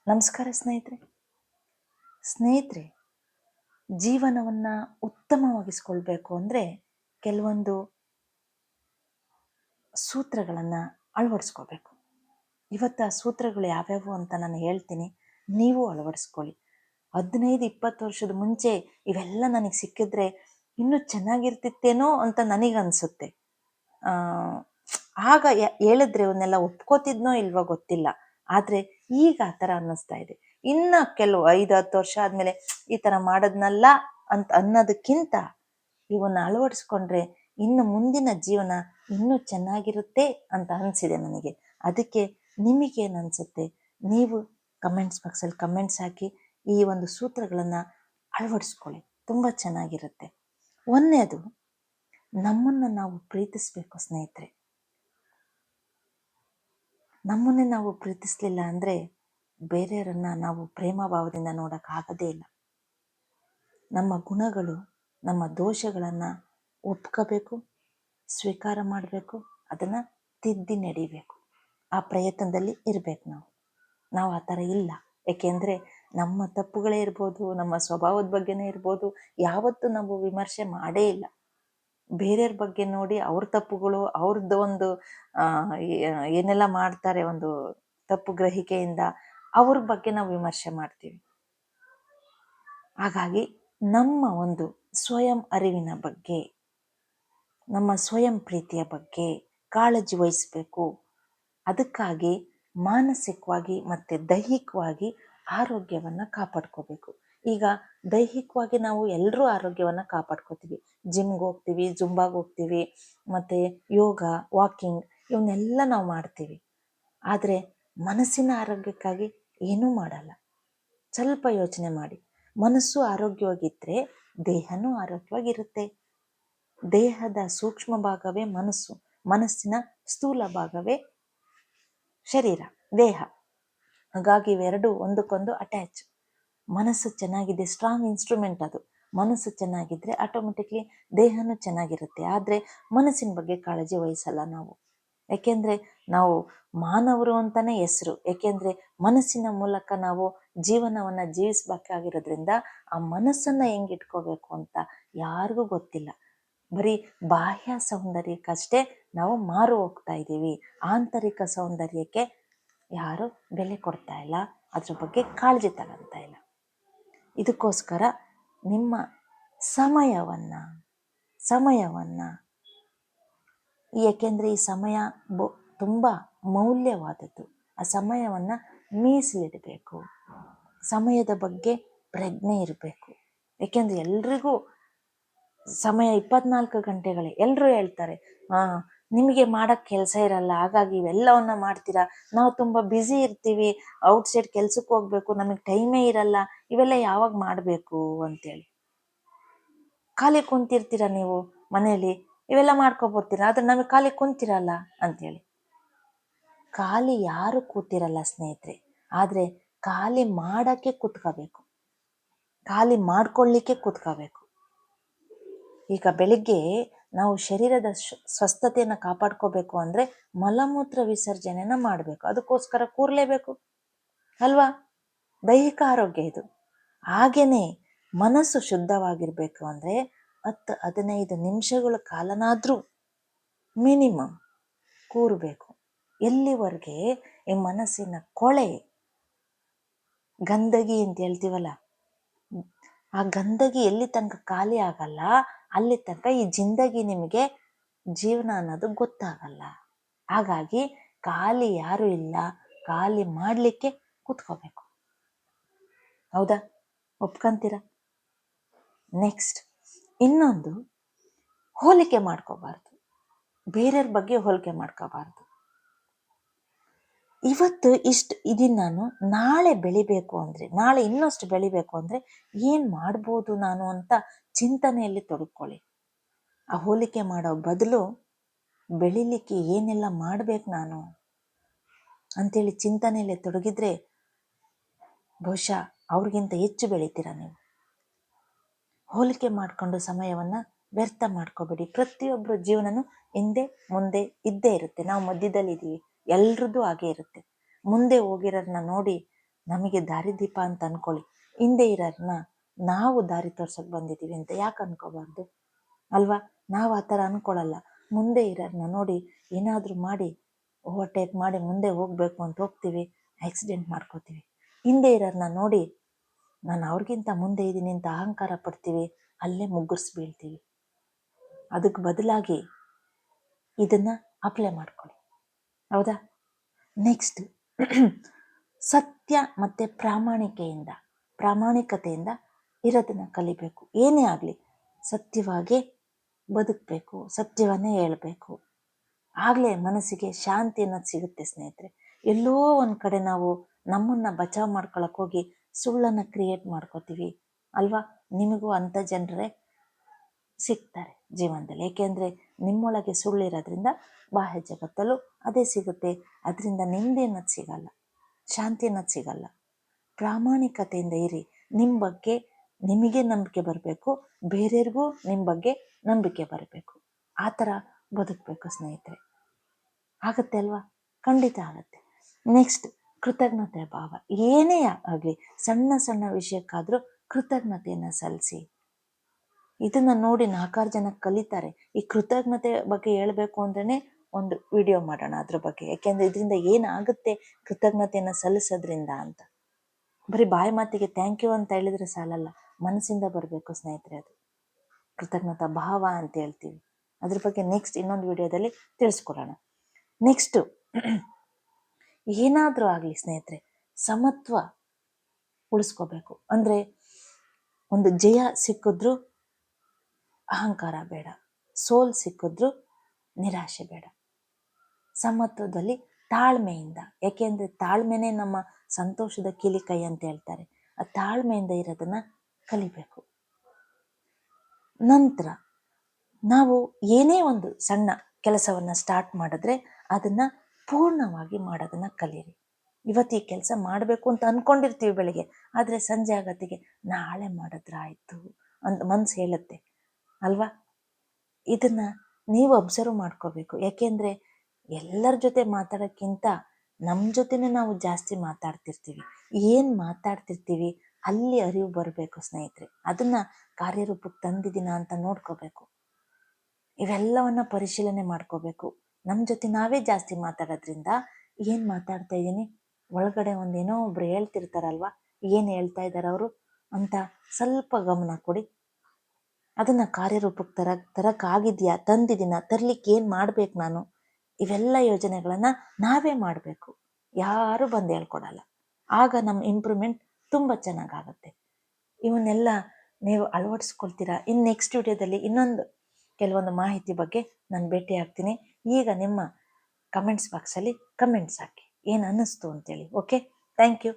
ನಮಸ್ಕಾರ ಸ್ನೇಹಿತರೆ, ಜೀವನವನ್ನು ಉತ್ತಮವಾಗಿಸ್ಕೊಳ್ಬೇಕು ಅಂದರೆ ಕೆಲವೊಂದು ಸೂತ್ರಗಳನ್ನು ಅಳವಡಿಸ್ಕೋಬೇಕು. ಇವತ್ತು ಆ ಸೂತ್ರಗಳು ಯಾವ್ಯಾವು ಅಂತ ನಾನು ಹೇಳ್ತೀನಿ, ನೀವು ಅಳವಡಿಸ್ಕೊಳ್ಳಿ. 15-20 ವರ್ಷದ ಮುಂಚೆ ಇವೆಲ್ಲ ನನಗೆ ಸಿಕ್ಕಿದ್ರೆ ಇನ್ನೂ ಚೆನ್ನಾಗಿರ್ತಿತ್ತೇನೋ ಅಂತ ನನಗನ್ಸುತ್ತೆ. ಆಗ ಹೇಳಿದ್ರೆ ಇವನ್ನೆಲ್ಲ ಒಪ್ಕೋತಿದ್ನೋ ಇಲ್ವೋ ಗೊತ್ತಿಲ್ಲ, ಆದರೆ ಈಗ ಆ ಥರ ಅನ್ನಿಸ್ತಾ ಇದೆ. ಇನ್ನು ಕೆಲವು 5-10 ವರ್ಷ ಆದಮೇಲೆ ಈ ಥರ ಮಾಡೋದ್ನಲ್ಲ ಅಂತ ಅನ್ನೋದಕ್ಕಿಂತ ಇವನ್ನ ಅಳವಡಿಸ್ಕೊಂಡ್ರೆ ಇನ್ನು ಮುಂದಿನ ಜೀವನ ಇನ್ನೂ ಚೆನ್ನಾಗಿರುತ್ತೆ ಅಂತ ಅನಿಸಿದೆ ನನಗೆ. ಅದಕ್ಕೆ ನಿಮಗೇನು ಅನಿಸುತ್ತೆ? ನೀವು ಕಮೆಂಟ್ಸ್ ಬಾಕ್ಸಲ್ಲಿ ಕಮೆಂಟ್ಸ್ ಹಾಕಿ ಈ ಒಂದು ಸೂತ್ರಗಳನ್ನು ಅಳವಡಿಸ್ಕೊಳ್ಳಿ, ತುಂಬ ಚೆನ್ನಾಗಿರುತ್ತೆ. ಒಂದನೇದು, ನಮ್ಮನ್ನು ನಾವು ಪ್ರೀತಿಸಬೇಕು ಸ್ನೇಹಿತರೆ. ನಮ್ಮನ್ನೇ ನಾವು ಪ್ರೀತಿಸಲಿಲ್ಲ ಅಂದರೆ ಬೇರೆಯವರನ್ನು ನಾವು ಪ್ರೇಮ ಭಾವದಿಂದ ನೋಡೋಕ್ಕಾಗೋದೇ ಇಲ್ಲ. ನಮ್ಮ ಗುಣಗಳು, ನಮ್ಮ ದೋಷಗಳನ್ನು ಒಪ್ಕೋಬೇಕು, ಸ್ವೀಕಾರ ಮಾಡಬೇಕು, ಅದನ್ನು ತಿದ್ದಿ ನಡಿಬೇಕು. ಆ ಪ್ರಯತ್ನದಲ್ಲಿ ಇರಬೇಕು. ನಾವು ಆ ಥರ ಇಲ್ಲ. ಏಕೆಂದರೆ ನಮ್ಮ ತಪ್ಪುಗಳೇ ಇರ್ಬೋದು, ನಮ್ಮ ಸ್ವಭಾವದ ಬಗ್ಗೆನೇ ಇರ್ಬೋದು, ಯಾವತ್ತೂ ನಾವು ವಿಮರ್ಶೆ ಮಾಡೇ ಇಲ್ಲ. ಬೇರೆಯವ್ರ ಬಗ್ಗೆ ನೋಡಿ ಅವ್ರ ತಪ್ಪುಗಳು, ಅವ್ರದ್ದು ಒಂದು ಏನೆಲ್ಲ ಮಾಡ್ತಾರೆ ಒಂದು ತಪ್ಪು ಗ್ರಹಿಕೆಯಿಂದ, ಅವ್ರ ಬಗ್ಗೆ ನಾವು ವಿಮರ್ಶೆ ಮಾಡ್ತೀವಿ. ಹಾಗಾಗಿ ನಮ್ಮ ಒಂದು ಸ್ವಯಂ ಅರಿವಿನ ಬಗ್ಗೆ, ನಮ್ಮ ಸ್ವಯಂ ಪ್ರೀತಿಯ ಬಗ್ಗೆ ಕಾಳಜಿ ವಹಿಸಬೇಕು. ಅದಕ್ಕಾಗಿ ಮಾನಸಿಕವಾಗಿ ಮತ್ತು ದೈಹಿಕವಾಗಿ ಆರೋಗ್ಯವನ್ನು ಕಾಪಾಡ್ಕೋಬೇಕು. ಈಗ ದೈಹಿಕವಾಗಿ ನಾವು ಎಲ್ಲರೂ ಆರೋಗ್ಯವನ್ನು ಕಾಪಾಡ್ಕೋತೀವಿ. ಜಿಮ್ಗೆ ಹೋಗ್ತೀವಿ, ಜುಂಬಾಗೆ ಹೋಗ್ತೀವಿ, ಮತ್ತು ಯೋಗ, ವಾಕಿಂಗ್ ಇವನ್ನೆಲ್ಲ ನಾವು ಮಾಡ್ತೀವಿ. ಆದರೆ ಮನಸ್ಸಿನ ಆರೋಗ್ಯಕ್ಕಾಗಿ ಏನೂ ಮಾಡಲ್ಲ. ಸ್ವಲ್ಪ ಯೋಚನೆ ಮಾಡಿ. ಮನಸ್ಸು ಆರೋಗ್ಯವಾಗಿದ್ದರೆ ದೇಹನೂ ಆರೋಗ್ಯವಾಗಿರುತ್ತೆ. ದೇಹದ ಸೂಕ್ಷ್ಮ ಭಾಗವೇ ಮನಸ್ಸು, ಮನಸ್ಸಿನ ಸ್ಥೂಲ ಭಾಗವೇ ಶರೀರ, ದೇಹ. ಹಾಗಾಗಿ ಇವೆರಡು ಒಂದಕ್ಕೊಂದು ಅಟ್ಯಾಚ್. ಮನಸ್ಸು ಚೆನ್ನಾಗಿದೆ, ಸ್ಟ್ರಾಂಗ್ ಇನ್ಸ್ಟ್ರೂಮೆಂಟ್ ಅದು. ಮನಸ್ಸು ಚೆನ್ನಾಗಿದ್ದರೆ ಆಟೋಮೆಟಿಕ್ಲಿ ದೇಹನೂ ಚೆನ್ನಾಗಿರುತ್ತೆ. ಆದರೆ ಮನಸ್ಸಿನ ಬಗ್ಗೆ ಕಾಳಜಿ ವಹಿಸಲ್ಲ ನಾವು. ಏಕೆಂದರೆ ನಾವು ಮಾನವರು ಅಂತಲೇ ಹೆಸರು. ಏಕೆಂದರೆ ಮನಸ್ಸಿನ ಮೂಲಕ ನಾವು ಜೀವನವನ್ನು ಜೀವಿಸಬೇಕಾಗಿರೋದ್ರಿಂದ ಆ ಮನಸ್ಸನ್ನು ಹೆಂಗಿಟ್ಕೋಬೇಕು ಅಂತ ಯಾರಿಗೂ ಗೊತ್ತಿಲ್ಲ. ಬರೀ ಬಾಹ್ಯ ಸೌಂದರ್ಯಕ್ಕಷ್ಟೇ ನಾವು ಮಾರು ಹೋಗ್ತಾ ಇದ್ದೀವಿ. ಆಂತರಿಕ ಸೌಂದರ್ಯಕ್ಕೆ ಯಾರು ಬೆಲೆ ಕೊಡ್ತಾ ಇಲ್ಲ, ಅದ್ರ ಬಗ್ಗೆ ಕಾಳಜಿ ತಗೊಳ್ತಾ ಇಲ್ಲ. ಇದಕ್ಕೋಸ್ಕರ ನಿಮ್ಮ ಸಮಯವನ್ನು ಏಕೆಂದರೆ ಈ ಸಮಯ ತುಂಬ ಮೌಲ್ಯವಾದದ್ದು. ಆ ಸಮಯವನ್ನು ಮೀಸಲಿಡಬೇಕು. ಸಮಯದ ಬಗ್ಗೆ ಪ್ರಜ್ಞೆ ಇರಬೇಕು. ಏಕೆಂದರೆ ಎಲ್ರಿಗೂ ಸಮಯ 24 ಗಂಟೆಗಳೇ. ಎಲ್ಲರೂ ಹೇಳ್ತಾರೆ, ನಿಮಗೆ ಮಾಡೋಕ್ಕೆ ಕೆಲಸ ಇರಲ್ಲ, ಹಾಗಾಗಿ ಇವೆಲ್ಲವನ್ನ ಮಾಡ್ತೀರಾ, ನಾವು ತುಂಬ ಬ್ಯುಸಿ ಇರ್ತೀವಿ, ಔಟ್ಸೈಡ್ ಕೆಲ್ಸಕ್ಕೆ ಹೋಗ್ಬೇಕು, ನಮಗೆ ಟೈಮೇ ಇರಲ್ಲ, ಇವೆಲ್ಲ ಯಾವಾಗ ಮಾಡಬೇಕು ಅಂತೇಳಿ. ಖಾಲಿ ಕುಂತಿರ್ತೀರ ನೀವು ಮನೆಯಲ್ಲಿ, ಇವೆಲ್ಲ ಮಾಡ್ಕೊಬರ್ತೀರ, ಆದರೆ ನಮಗೆ ಖಾಲಿ ಕುಂತಿರಲ್ಲ ಅಂಥೇಳಿ. ಖಾಲಿ ಯಾರು ಕೂತಿರಲ್ಲ ಸ್ನೇಹಿತರೆ, ಆದರೆ ಖಾಲಿ ಮಾಡೋಕ್ಕೆ ಕೂತ್ಕೋಬೇಕು, ಖಾಲಿ ಮಾಡ್ಕೊಳ್ಳಿಕ್ಕೆ ಕೂತ್ಕೋಬೇಕು. ಈಗ ಬೆಳಿಗ್ಗೆ ನಾವು ಶರೀರದ ಸ್ವಸ್ಥತೆಯನ್ನು ಕಾಪಾಡ್ಕೋಬೇಕು ಅಂದರೆ ಮಲಮೂತ್ರ ವಿಸರ್ಜನೆನ ಮಾಡಬೇಕು. ಅದಕ್ಕೋಸ್ಕರ ಕೂರಲೇಬೇಕು ಅಲ್ವಾ? ದೈಹಿಕ ಆರೋಗ್ಯ ಇದು. ಹಾಗೇನೆ ಮನಸ್ಸು ಶುದ್ಧವಾಗಿರಬೇಕು ಅಂದರೆ 10-15 ನಿಮಿಷಗಳ ಕಾಲನಾದರೂ ಮಿನಿಮಮ್ ಕೂರಬೇಕು. ಎಲ್ಲಿವರೆಗೆ ಈ ಮನಸ್ಸಿನ ಕೊಳೆ, ಗಂದಗಿ ಅಂತ ಹೇಳ್ತೀವಲ್ಲ, ಆ ಗಂದಗಿ ಎಲ್ಲಿ ತನಕ ಖಾಲಿ ಆಗಲ್ಲ ಅಲ್ಲಿ ತನಕ ಈ ಜಿಂದಗಿ ನಿಮಗೆ ಜೀವನ ಅನ್ನೋದು ಗೊತ್ತಾಗಲ್ಲ. ಹಾಗಾಗಿ ಖಾಲಿ ಯಾರೂ ಇಲ್ಲ, ಖಾಲಿ ಮಾಡಲಿಕ್ಕೆ ಕೂತ್ಕೋಬೇಕು. ಹೌದಾ? ಒಪ್ಕೊಂತೀರಾ? ನೆಕ್ಸ್ಟ್, ಇನ್ನೊಂದು, ಹೋಲಿಕೆ ಮಾಡ್ಕೋಬಾರ್ದು. ಬೇರೆಯವ್ರ ಬಗ್ಗೆ ಹೋಲಿಕೆ ಮಾಡ್ಕೋಬಾರ್ದು. ಇವತ್ತು ಇದನ್ನು ನಾನು ನಾಳೆ ಬೆಳಿಬೇಕು ಅಂದರೆ, ನಾಳೆ ಇನ್ನಷ್ಟು ಬೆಳಿಬೇಕು ಅಂದರೆ ಏನು ಮಾಡ್ಬೋದು ನಾನು ಅಂತ ಚಿಂತನೆಯಲ್ಲಿ ತೊಡಕೊಳ್ಳಿ. ಆ ಹೋಲಿಕೆ ಮಾಡೋ ಬದಲು ಬೆಳಿಲಿಕ್ಕೆ ಏನೆಲ್ಲ ಮಾಡಬೇಕು ನಾನು ಅಂಥೇಳಿ ಚಿಂತನೆಯಲ್ಲಿ ತೊಡಗಿದ್ರೆ ಬಹುಶಃ ಅವ್ರಿಗಿಂತ ಹೆಚ್ಚು ಬೆಳಿತೀರ ನೀವು. ಹೋಲಿಕೆ ಮಾಡಿಕೊಂಡು ಸಮಯವನ್ನು ವ್ಯರ್ಥ ಮಾಡ್ಕೋಬೇಡಿ. ಪ್ರತಿಯೊಬ್ಬರ ಜೀವನನೂ ಹಿಂದೆ ಮುಂದೆ ಇದ್ದೇ ಇರುತ್ತೆ. ನಾವು ಮಧ್ಯದಲ್ಲಿ ಇದ್ದೀವಿ, ಎಲ್ರದ್ದು ಹಾಗೆ ಇರುತ್ತೆ. ಮುಂದೆ ಹೋಗಿರೋದನ್ನ ನೋಡಿ ನಮಗೆ ದಾರಿದೀಪ ಅಂತ ಅನ್ಕೊಳ್ಳಿ. ಹಿಂದೆ ಇರೋರನ್ನ ನಾವು ದಾರಿ ತೋರ್ಸಕ್ಕೆ ಬಂದಿದ್ದೀವಿ ಅಂತ ಯಾಕೆ ಅನ್ಕೋಬಾರ್ದು ಅಲ್ವಾ? ನಾವು ಆ ಥರ ಅನ್ಕೊಳ್ಳಲ್ಲ. ಮುಂದೆ ಇರೋರನ್ನ ನೋಡಿ ಏನಾದರೂ ಮಾಡಿ ಓವರ್ಟೇಕ್ ಮಾಡಿ ಮುಂದೆ ಹೋಗಬೇಕು ಅಂತ ಹೋಗ್ತೀವಿ, ಆಕ್ಸಿಡೆಂಟ್ ಮಾಡ್ಕೋತೀವಿ. ಹಿಂದೆ ಇರೋರನ್ನ ನೋಡಿ ನಾನು ಅವ್ರಿಗಿಂತ ಮುಂದೆ ಇದ್ದೀನಿ ಅಂತ ಅಹಂಕಾರ ಪಡ್ತೀವಿ, ಅಲ್ಲೇ ಮುಗ್ಗರ್ಸಿ ಬೀಳ್ತೀವಿ. ಅದಕ್ಕೆ ಬದಲಾಗಿ ಇದನ್ನು ಅಪ್ಲೈ ಮಾಡ್ಕೊಳ್ಳಿ. ಹೌದಾ? ನೆಕ್ಸ್ಟ್ ಸತ್ಯ ಮತ್ತು ಪ್ರಾಮಾಣಿಕತೆಯಿಂದ ಇರೋದನ್ನು ಕಲಿಬೇಕು. ಏನೇ ಆಗಲಿ ಸತ್ಯವಾಗಿ ಬದುಕಬೇಕು, ಸತ್ಯವನ್ನೇ ಹೇಳಬೇಕು. ಆಗಲೇ ಮನಸ್ಸಿಗೆ ಶಾಂತಿ ಅನ್ನೋದು ಸಿಗುತ್ತೆ ಸ್ನೇಹಿತರೆ. ಎಲ್ಲೋ ಒಂದು ಕಡೆ ನಾವು ನಮ್ಮನ್ನು ಬಚಾವ್ ಮಾಡ್ಕೊಳಕ್ಕೆ ಹೋಗಿ ಸುಳ್ಳನ್ನು ಕ್ರಿಯೇಟ್ ಮಾಡ್ಕೋತೀವಿ ಅಲ್ವಾ? ನಿಮಗೂ ಅಂಥ ಜನರೇ ಸಿಗ್ತಾರೆ ಜೀವನದಲ್ಲಿ. ಏಕೆಂದರೆ ನಿಮ್ಮೊಳಗೆ ಸುಳ್ಳಿರೋದ್ರಿಂದ ಬಾಹ್ಯ ಜಗತ್ತಲ್ಲೂ ಅದೇ ಸಿಗುತ್ತೆ. ಅದರಿಂದ ನೆಮ್ಮದಿ ಅನ್ನೋದು ಸಿಗಲ್ಲ, ಶಾಂತಿ ಅನ್ನೋದು ಸಿಗಲ್ಲ. ಪ್ರಾಮಾಣಿಕತೆಯಿಂದ ಇರಿ. ನಿಮ್ಮ ಬಗ್ಗೆ ನಿಮಗೆ ನಂಬಿಕೆ ಬರಬೇಕು, ಬೇರೆಯವ್ರಿಗೂ ನಿಮ್ಮ ಬಗ್ಗೆ ನಂಬಿಕೆ ಬರಬೇಕು. ಆ ಥರ ಬದುಕಬೇಕು ಸ್ನೇಹಿತರೆ. ಆಗುತ್ತೆ ಅಲ್ವಾ? ಖಂಡಿತ ಆಗುತ್ತೆ. ನೆಕ್ಸ್ಟ್ ಕೃತಜ್ಞತೆ ಭಾವ. ಏನೇ ಆಗಲಿ ಸಣ್ಣ ಸಣ್ಣ ವಿಷಯಕ್ಕಾದರೂ ಕೃತಜ್ಞತೆಯನ್ನು ಸಲ್ಲಿಸಿ. ಇದನ್ನು ನೋಡಿ 4 ಜನ ಕಲಿತಾರೆ. ಈ ಕೃತಜ್ಞತೆ ಬಗ್ಗೆ ಹೇಳಬೇಕು ಅಂದ್ರೇ ಒಂದು ವಿಡಿಯೋ ಮಾಡೋಣ ಅದ್ರ ಬಗ್ಗೆ. ಯಾಕೆಂದರೆ ಇದರಿಂದ ಏನಾಗುತ್ತೆ ಕೃತಜ್ಞತೆಯನ್ನು ಸಲ್ಲಿಸೋದ್ರಿಂದ ಅಂತ. ಬರೀ ಬಾಯಿ ಮಾತಿಗೆ ಥ್ಯಾಂಕ್ ಯು ಅಂತ ಹೇಳಿದ್ರೆ ಸಾಲಲ್ಲ, ಮನಸ್ಸಿಂದ ಬರಬೇಕು ಸ್ನೇಹಿತರೆ. ಅದು ಕೃತಜ್ಞತಾ ಭಾವ ಅಂತ ಹೇಳ್ತೀವಿ. ಅದ್ರ ಬಗ್ಗೆ ನೆಕ್ಸ್ಟ್ ಇನ್ನೊಂದು ವಿಡಿಯೋದಲ್ಲಿ ತಿಳಿಸ್ಕೊಡೋಣ. ನೆಕ್ಸ್ಟು ಏನಾದರೂ ಆಗಲಿ ಸ್ನೇಹಿತರೆ, ಸಮತ್ವ ಉಳಿಸ್ಕೋಬೇಕು. ಅಂದರೆ ಒಂದು ಜಯ ಸಿಕ್ಕಿದ್ರೂ ಅಹಂಕಾರ ಬೇಡ, ಸೋಲ್ ಸಿಕ್ಕಿದ್ರೂ ನಿರಾಶೆ ಬೇಡ. ಸಮತ್ವದಲ್ಲಿ ತಾಳ್ಮೆಯಿಂದ, ಯಾಕೆಂದರೆ ತಾಳ್ಮೆನೇ ನಮ್ಮ ಸಂತೋಷದ ಕೀಲಿಕೈ ಅಂತ ಹೇಳ್ತಾರೆ. ಆ ತಾಳ್ಮೆಯಿಂದ ಇರೋದನ್ನು ಕಲಿಬೇಕು. ನಂತರ ನಾವು ಏನೇ ಒಂದು ಸಣ್ಣ ಕೆಲಸವನ್ನು ಸ್ಟಾರ್ಟ್ ಮಾಡಿದ್ರೆ ಅದನ್ನು ಪೂರ್ಣವಾಗಿ ಮಾಡೋದನ್ನು ಕಲೀರಿ. ಇವತ್ತು ಈ ಕೆಲಸ ಮಾಡಬೇಕು ಅಂತ ಅಂದ್ಕೊಂಡಿರ್ತೀವಿ ಬೆಳಿಗ್ಗೆ, ಆದರೆ ಸಂಜೆ ಆಗೋತ್ತಿಗೆ ನಾಳೆ ಮಾಡಿದ್ರೆ ಆಯಿತು ಅಂತ ಮನಸ್ಸು ಹೇಳುತ್ತೆ ಅಲ್ವಾ? ಇದನ್ನು ನೀವು ಅಬ್ಸರ್ವ್ ಮಾಡ್ಕೋಬೇಕು. ಯಾಕೆಂದರೆ ಎಲ್ಲರ ಜೊತೆ ಮಾತಾಡೋಕ್ಕಿಂತ ನಮ್ಮ ಜೊತೆನೇ ನಾವು ಜಾಸ್ತಿ ಮಾತಾಡ್ತಿರ್ತೀವಿ. ಏನು ಮಾತಾಡ್ತಿರ್ತೀವಿ ಅಲ್ಲಿ ಅರಿವು ಬರಬೇಕು ಸ್ನೇಹಿತರೆ. ಅದನ್ನು ಕಾರ್ಯರೂಪಕ್ಕೆ ತಂದಿದ್ದೀನ ಅಂತ ನೋಡ್ಕೋಬೇಕು. ಇವೆಲ್ಲವನ್ನ ಪರಿಶೀಲನೆ ಮಾಡ್ಕೋಬೇಕು. ನಮ್ಮ ಜೊತೆ ನಾವೇ ಜಾಸ್ತಿ ಮಾತಾಡೋದ್ರಿಂದ ಏನು ಮಾತಾಡ್ತಾ ಇದ್ದೀನಿ, ಒಳಗಡೆ ಒಂದೇನೋ ಒಬ್ರು ಹೇಳ್ತಿರ್ತಾರಲ್ವ, ಏನು ಹೇಳ್ತಾ ಇದ್ದಾರೆ ಅವರು ಅಂತ ಸ್ವಲ್ಪ ಗಮನ ಕೊಡಿ. ಅದನ್ನು ಕಾರ್ಯರೂಪಕ್ಕೆ ತರಕ್ಕಾಗಿದೆಯಾ, ತಂದಿದ್ದೀನ, ತರಲಿಕ್ಕೆ ಏನು ಮಾಡಬೇಕು ನಾನು, ಇವೆಲ್ಲ ಯೋಜನೆಗಳನ್ನು ನಾವೇ ಮಾಡಬೇಕು. ಯಾರೂ ಬಂದು ಹೇಳ್ಕೊಡಲ್ಲ. ಆಗ ನಮ್ಮ ಇಂಪ್ರೂವ್ಮೆಂಟ್ ತುಂಬ ಚೆನ್ನಾಗಾಗುತ್ತೆ. ಇವನ್ನೆಲ್ಲ ನೀವು ಅಳವಡಿಸ್ಕೊಳ್ತೀರಾ. ಇನ್ನು ನೆಕ್ಸ್ಟ್ ವಿಡಿಯೋದಲ್ಲಿ ಇನ್ನೊಂದು ಕೆಲವೊಂದು ಮಾಹಿತಿ ಬಗ್ಗೆ ನಾನು ಭೇಟಿ ಆಗ್ತೀನಿ. ಈಗ ನಿಮ್ಮ ಕಮೆಂಟ್ಸ್ ಬಾಕ್ಸಲ್ಲಿ ಕಮೆಂಟ್ಸ್ ಹಾಕಿ ಏನು ಅನ್ನಿಸ್ತು ಅಂತೇಳಿ. Okay, thank you.